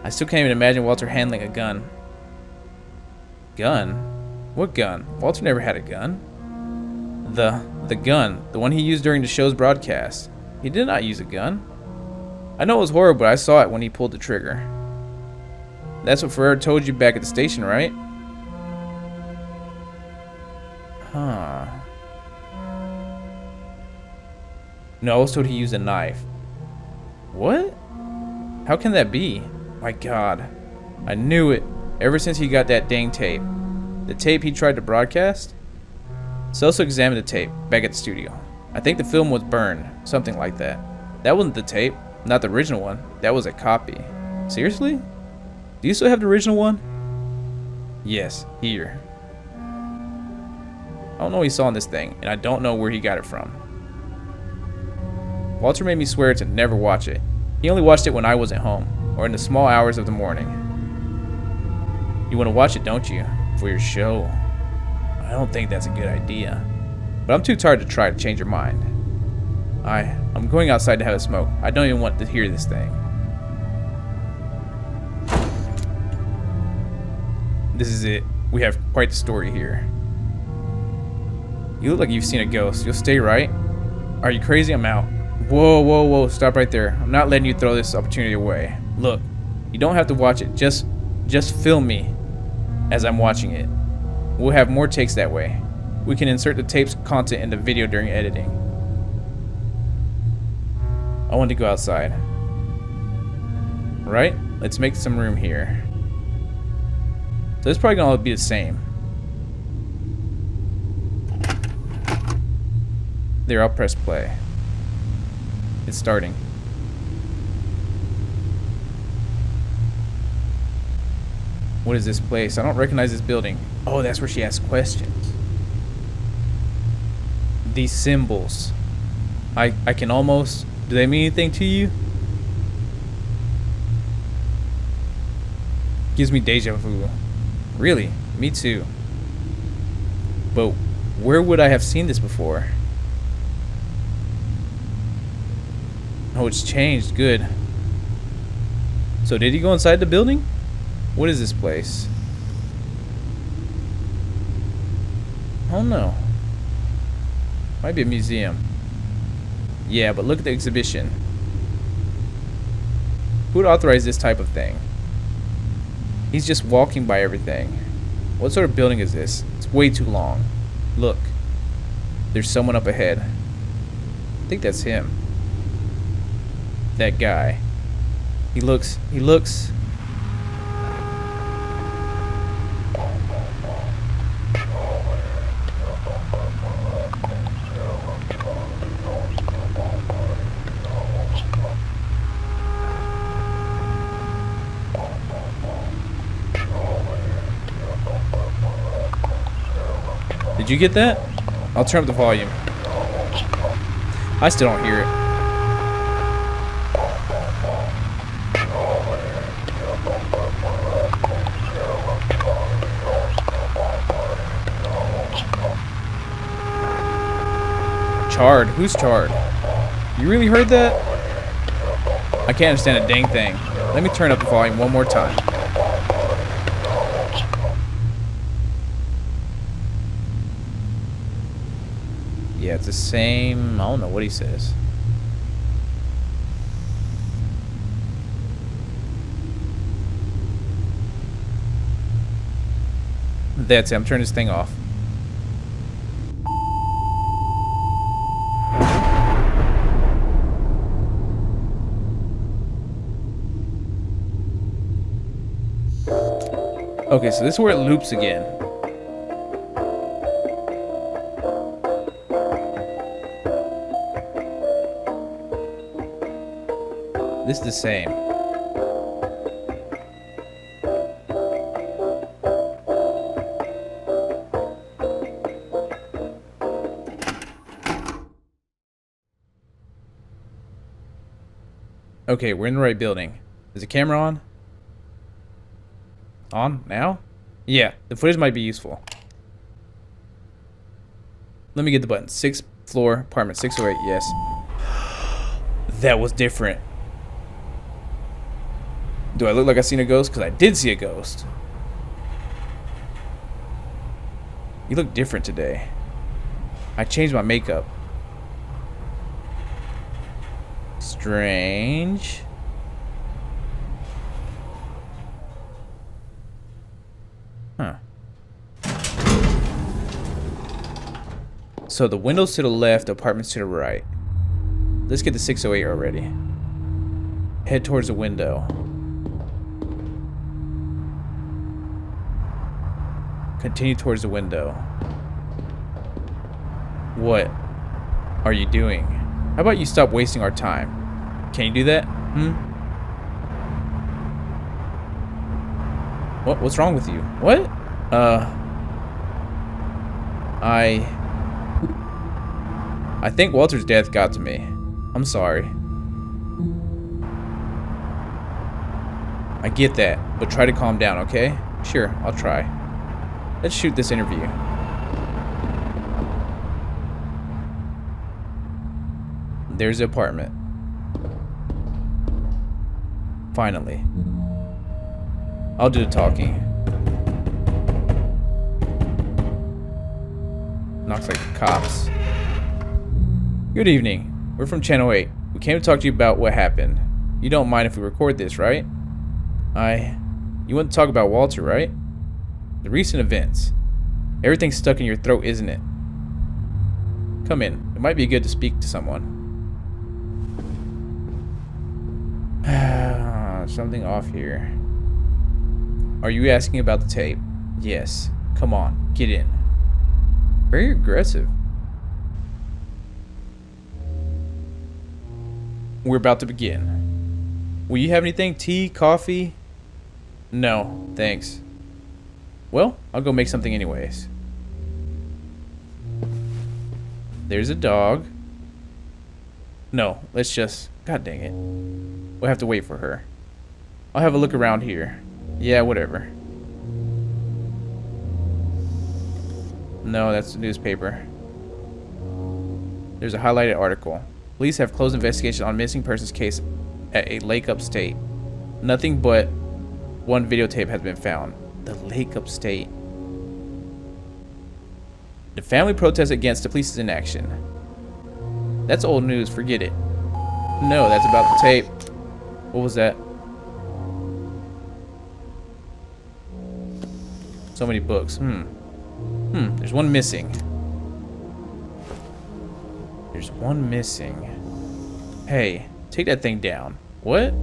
I still can't even imagine Walter handling a gun. Gun? What gun? Walter never had a gun. The gun. The one he used during the show's broadcast. He did not use a gun. I know it was horrible, but I saw it when he pulled the trigger. That's what Ferrer told you back at the station, right? Huh. No, I was told he used a knife. What? How can that be? My God. I knew it. Ever since he got that dang tape. The tape he tried to broadcast? Celso examined the tape back at the studio. I think the film was burned. Something like that. That wasn't the tape. Not the original one. That was a copy. Seriously? Do you still have the original one? Yes, here. I don't know what he saw in this thing, and I don't know where he got it from. Walter made me swear to never watch it. He only watched it when I wasn't home, or in the small hours of the morning. You want to watch it, don't you? For your show. I don't think that's a good idea. But I'm too tired to try to change your mind. I'm going outside to have a smoke. I don't even want to hear this thing. This is it. We have quite the story here. You look like you've seen a ghost. You'll stay, right? Are you crazy? I'm out. Whoa, whoa, whoa. Stop right there. I'm not letting you throw this opportunity away. Look, you don't have to watch it. Just film me as I'm watching it. We'll have more takes that way. We can insert the tape's content in the video during editing. I want to go outside. Right? Let's make some room here. So it's probably going to be the same. There, I'll press play. It's starting. What is this place? I don't recognize this building. Oh, that's where she asks questions. These symbols. I can almost... Do they mean anything to you? Gives me deja vu. Really? Me too. But where would I have seen this before? Oh, it's changed. Good. So did he go inside the building? What is this place? Oh no. Might be a museum. Yeah, but look at the exhibition. Who would authorize this type of thing? He's just walking by everything. What sort of building is this? It's way too long. Look. There's someone up ahead. I think that's him. That guy. He looks... Did you get that? I'll turn up the volume. I still don't hear it. Charred? Who's charred? You really heard that? I can't understand a dang thing. Let me turn up the volume one more time. the same. I don't know what he says. That's it. I'm turning this thing off. Okay, so this is where it loops again. This is the same. Okay, we're in the right building. Is the camera on? On now? Yeah, the footage might be useful. Let me get the button. 6th floor, apartment 608, yes. That was different. Do I look like I seen a ghost? Because I did see a ghost. You look different today. I changed my makeup. Strange. Huh. So the windows to the left, apartments to the right. Let's get to 608 already. Head towards the window. Continue towards the window. What are you doing? How about you stop wasting our time? Can you do that? What's wrong with you? What? I think Walter's death got to me. I'm sorry. I get that, but try to calm down, okay? Sure, I'll try. Let's shoot this interview. There's the apartment. Finally. I'll do the talking. Knocks like the cops. Good evening. We're from Channel 8. We came to talk to you about what happened. You don't mind if we record this, right? You want to talk about Walter, right? The recent events. Everything's stuck in your throat, isn't it? Come in. It might be good to speak to someone. Something off here. Are you asking about the tape? Yes. Come on, get in. Very aggressive. We're about to begin. Will you have anything? Tea? Coffee? No, thanks. Well, I'll go make something anyways. There's a dog. No, let's just... God dang it. We'll have to wait for her. I'll have a look around here. Yeah, whatever. No, that's the newspaper. There's a highlighted article. Police have closed investigation on missing persons case at a lake upstate. Nothing but one videotape has been found. The lake upstate. The family protests against the police's inaction. That's old news, forget it. No, that's about the tape. What was that? So many books. There's one missing. There's one missing. Hey, take that thing down. What?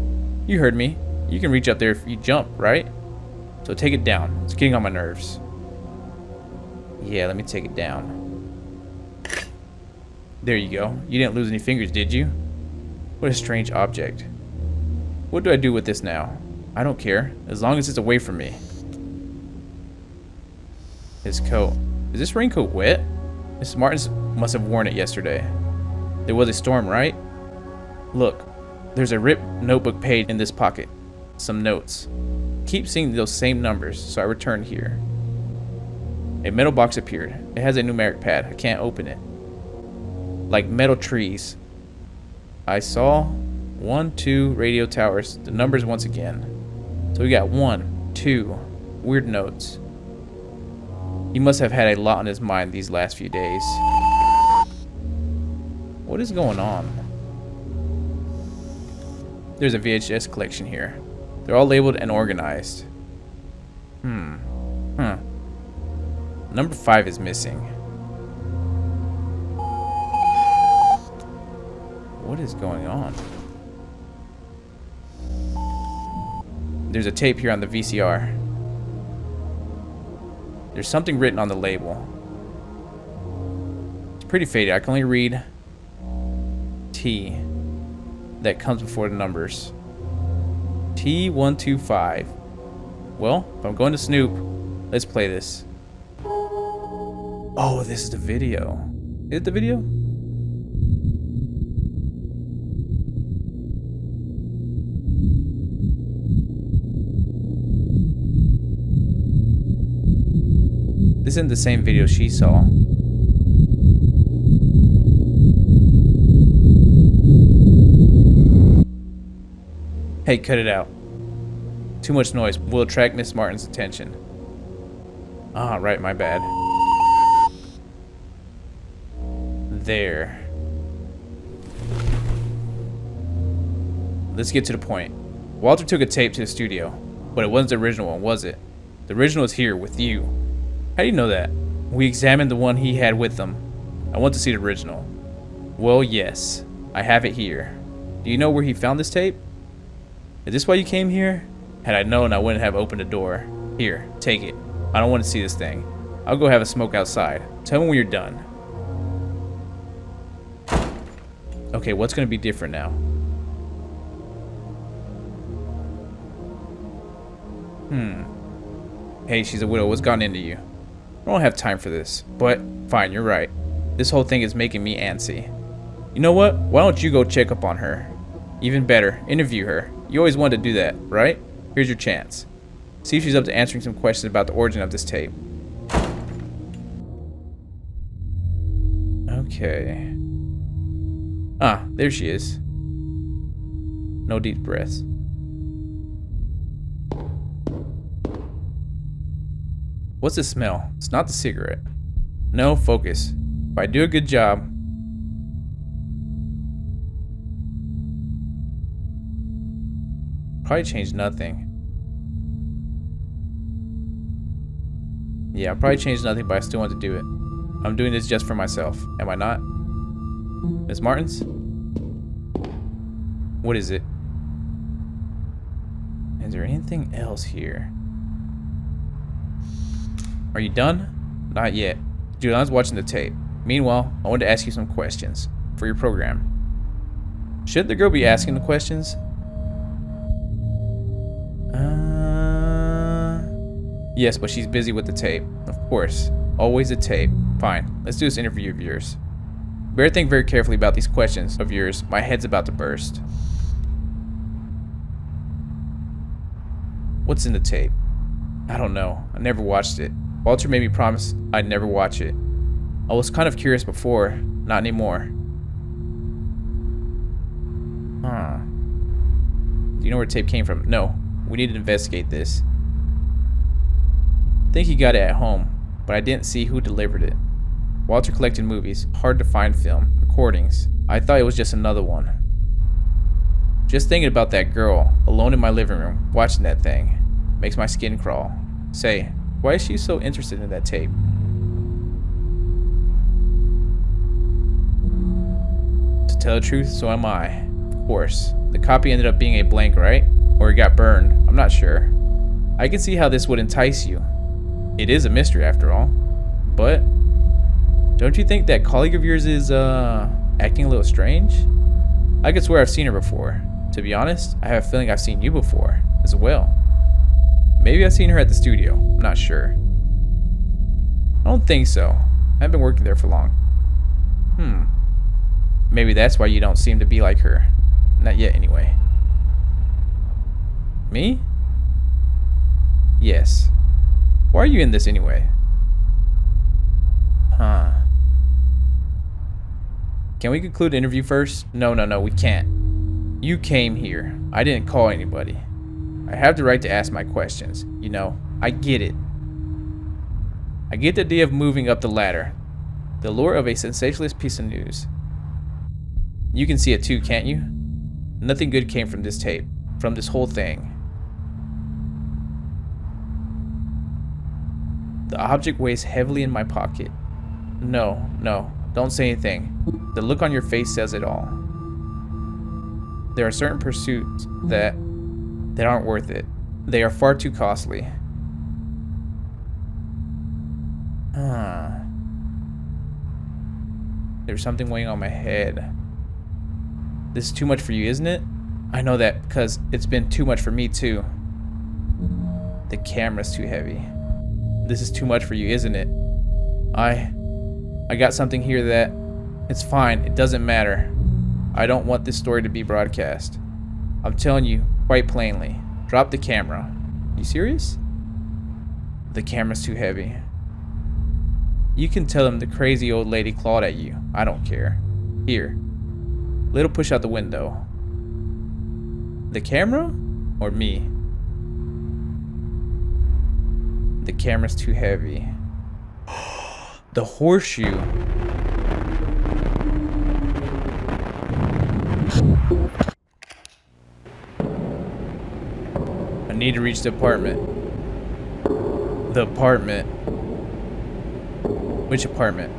You heard me. You can reach up there if you jump, right? So take it down. It's getting on my nerves. Yeah, let me take it down. There you go. You didn't lose any fingers, did you? What a strange object. What do I do with this now? I don't care, as long as it's away from me. His coat. Is this raincoat wet? Mrs. Martins must have worn it yesterday. There was a storm, right? Look, there's a ripped notebook page in this pocket. Some notes. Keep seeing those same numbers, so I returned here. A metal box appeared. It has a numeric pad. I can't open it. Like metal trees. I saw 1, 2 radio towers. The numbers once again. So we got 1, 2. Weird notes. He must have had a lot on his mind these last few days. What is going on? There's a VHS collection here. They're all labeled and organized. Number 5 is missing. What is going on? There's a tape here on the VCR. There's something written on the label. It's pretty faded. I can only read T that comes before the numbers. T125. Well, if I'm going to Snoop, let's play this. Oh, this is the video. Is it the video? This isn't the same video she saw. Hey, cut it out. Too much noise will attract Miss Martin's attention. Ah, right, my bad. There. Let's get to the point. Walter took a tape to the studio, but it wasn't the original one, was it? The original is here with you. How do you know that? We examined the one he had with them. I want to see the original. Well, yes. I have it here. Do you know where he found this tape? Is this why you came here? Had I known, I wouldn't have opened the door. Here, take it. I don't want to see this thing. I'll go have a smoke outside. Tell me when you're done. Okay, what's going to be different now? Hey, she's a widow. What's gotten into you? I don't have time for this. But, fine, you're right. This whole thing is making me antsy. You know what? Why don't you go check up on her? Even better, interview her. You always wanted to do that, right? Here's your chance. See if she's up to answering some questions about the origin of this tape. Okay. Ah, there she is. No deep breaths. What's the smell? It's not the cigarette. No, focus. If I do a good job... Probably change nothing. Yeah, I'll probably change nothing, but I still want to do it. I'm doing this just for myself. Am I not? Ms. Martins? What is it? Is there anything else here? Are you done? Not yet. Julian's watching the tape. Meanwhile, I wanted to ask you some questions for your program. Should the girl be asking the questions? Yes, but she's busy with the tape. Of course. Always a tape. Fine. Let's do this interview of yours. Better think very carefully about these questions of yours. My head's about to burst. What's in the tape? I don't know. I never watched it. Walter made me promise I'd never watch it. I was kind of curious before. Not anymore. Huh. Do you know where the tape came from? No. We need to investigate this. I think he got it at home, but I didn't see who delivered it. Walter collected movies, hard to find film, recordings. I thought it was just another one. Just thinking about that girl, alone in my living room, watching that thing, makes my skin crawl. Say, why is she so interested in that tape? To tell the truth, so am I. Of course. The copy ended up being a blank, right? Or it got burned. I'm not sure. I can see how this would entice you. It is a mystery after all. But don't you think that colleague of yours is acting a little strange? I could swear I've seen her before. To be honest, I have a feeling I've seen you before as well. Maybe I've seen her at the studio. I'm not sure. I don't think so. I haven't been working there for long. Maybe that's why you don't seem to be like her. Not yet anyway. Me? Yes. Why are you in this anyway? Huh. Can we conclude the interview first? No, we can't. You came here. I didn't call anybody. I have the right to ask my questions. You know, I get it. I get the idea of moving up the ladder. The allure of a sensationalist piece of news. You can see it too, can't you? Nothing good came from this tape, from this whole thing. The object weighs heavily in my pocket. No, don't say anything. The look on your face says it all. There are certain pursuits that aren't worth it. They are far too costly. There's something weighing on my head. This is too much for you, isn't it? I know that because it's been too much for me too. The camera's too heavy. This is too much for you, isn't it? I got something here that... It's fine, it doesn't matter. I don't want this story to be broadcast. I'm telling you, quite plainly. Drop the camera. You serious? The camera's too heavy. You can tell him the crazy old lady clawed at you. I don't care. Here. Little push out the window. The camera? Or me? The camera's too heavy. The horseshoe. I need to reach the apartment. The apartment. Which apartment?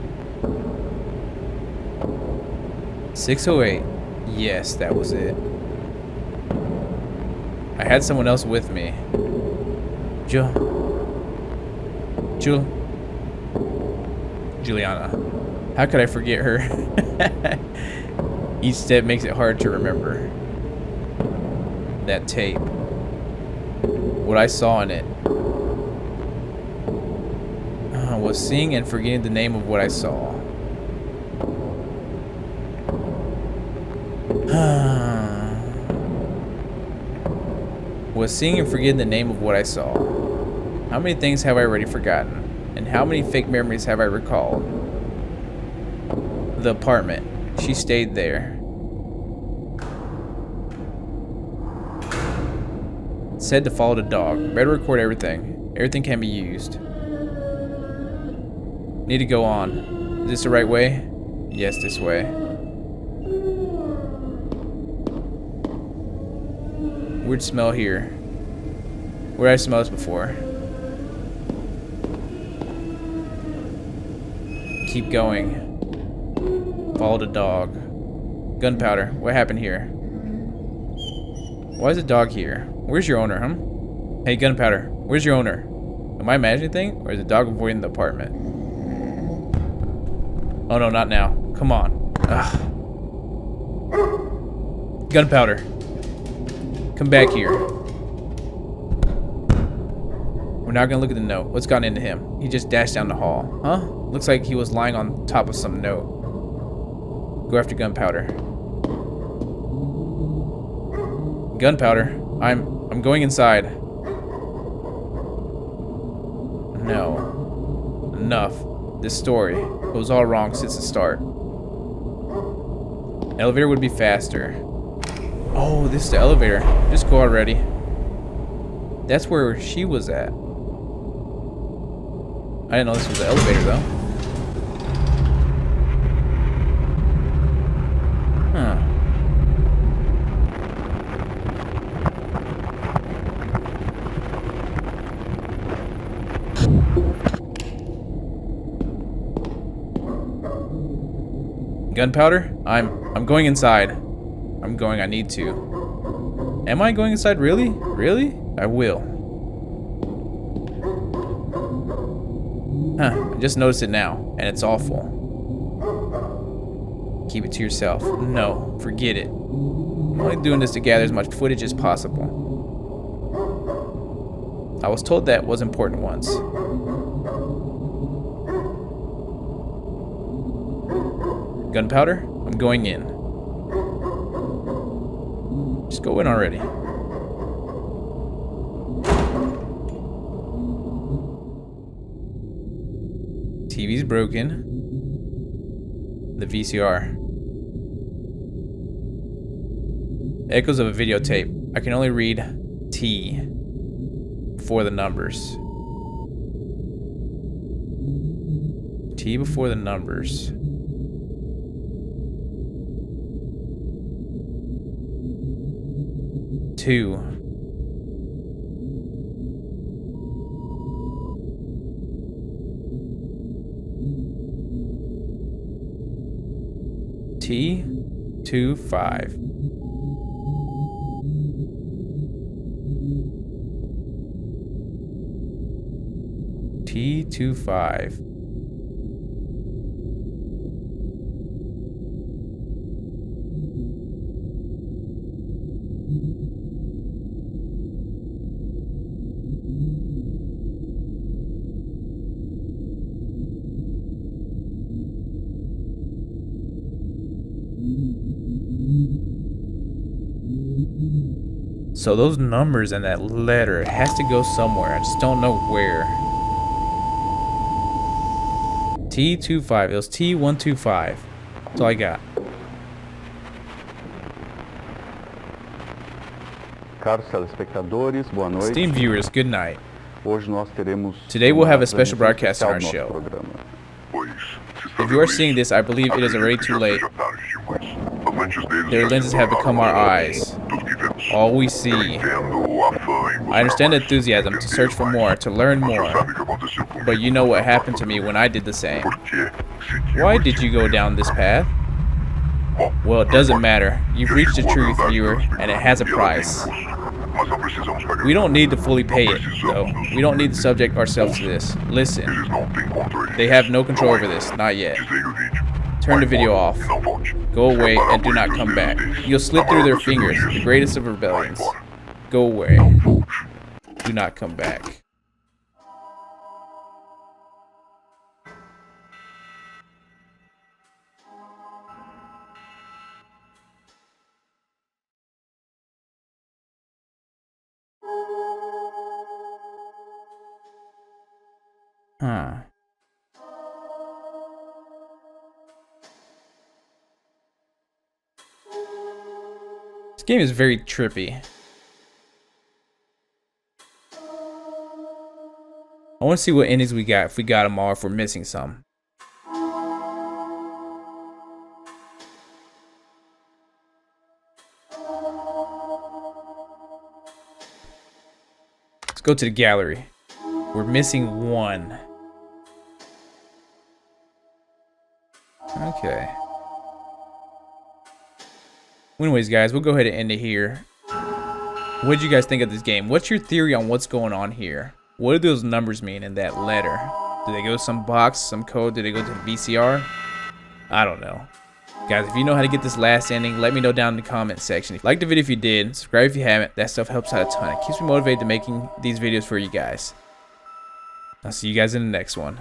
608. Yes, that was it. I had someone else with me. Juliana. How could I forget her? Each step makes it hard to remember. That tape. What I saw in it. Was seeing and forgetting the name of what I saw. Was seeing and forgetting the name of what I saw. How many things have I already forgotten? And how many fake memories have I recalled? The apartment. She stayed there. It said to follow the dog. Better record everything. Everything can be used. Need to go on. Is this the right way? Yes, this way. Weird smell here. Where did I smell this before? Keep going. Follow the dog. Gunpowder. What happened here? Why is the dog here? Where's your owner, huh? Hey, Gunpowder. Where's your owner? Am I imagining anything? Or is the dog avoiding the apartment? Oh no, not now. Come on. Ugh. Gunpowder. Come back here. We're not gonna look at the note. What's gotten into him? He just dashed down the hall. Huh? Looks like he was lying on top of some note. Go after Gunpowder. Gunpowder. I'm going inside. No. Enough. This story. It was all wrong since the start. Elevator would be faster. Oh, this is the elevator. Just go already. That's where she was at. I didn't know this was the elevator though. Huh. Gunpowder? I'm going inside. I'm going, I need to. Am I going inside? Really? Really? I will. Huh, I just noticed it now, and it's awful. Keep it to yourself. No, forget it. I'm only doing this to gather as much footage as possible. I was told that was important once. Gunpowder? I'm going in. Just go in already. TV's broken. The VCR. Echoes of a videotape. I can only read T before the numbers. T before the numbers. 2. T25. T25. So those numbers and that letter, it has to go somewhere. I just don't know where. T25. It was T125. That's all I got. Caros telespectadores, boa noite. Esteemed viewers, good night. Hoje nós teremos Today we'll have a uma special broadcast on our transmissão show. do nosso programa. If you are seeing this, I believe it is already too late. Their lenses have become our eyes. All we see. I understand the enthusiasm to search for more, to learn more. But you know what happened to me when I did the same. Why did you go down this path? Well, it doesn't matter. You've reached the truth, viewer, and it has a price. We don't need to fully pay it, though. We don't need to subject ourselves to this. Listen. They have no control over this, not yet. Turn the video off. Go away and do not come back. You'll slip through their fingers, the greatest of rebellions. Go away. Do not come back. Huh. This game is very trippy. I want to see what endings we got, if we got them all, if we're missing some. Let's go to the gallery. We're missing one. Okay. Anyways, guys, we'll go ahead and end it here. What did you guys think of this game? What's your theory on what's going on here? What do those numbers mean in that letter? Do they go to some box, some code? Do they go to the VCR? I don't know. Guys, if you know how to get this last ending, let me know down in the comment section. Like the video if you did, subscribe if you haven't. That stuff helps out a ton. It keeps me motivated to making these videos for you guys. I'll see you guys in the next one.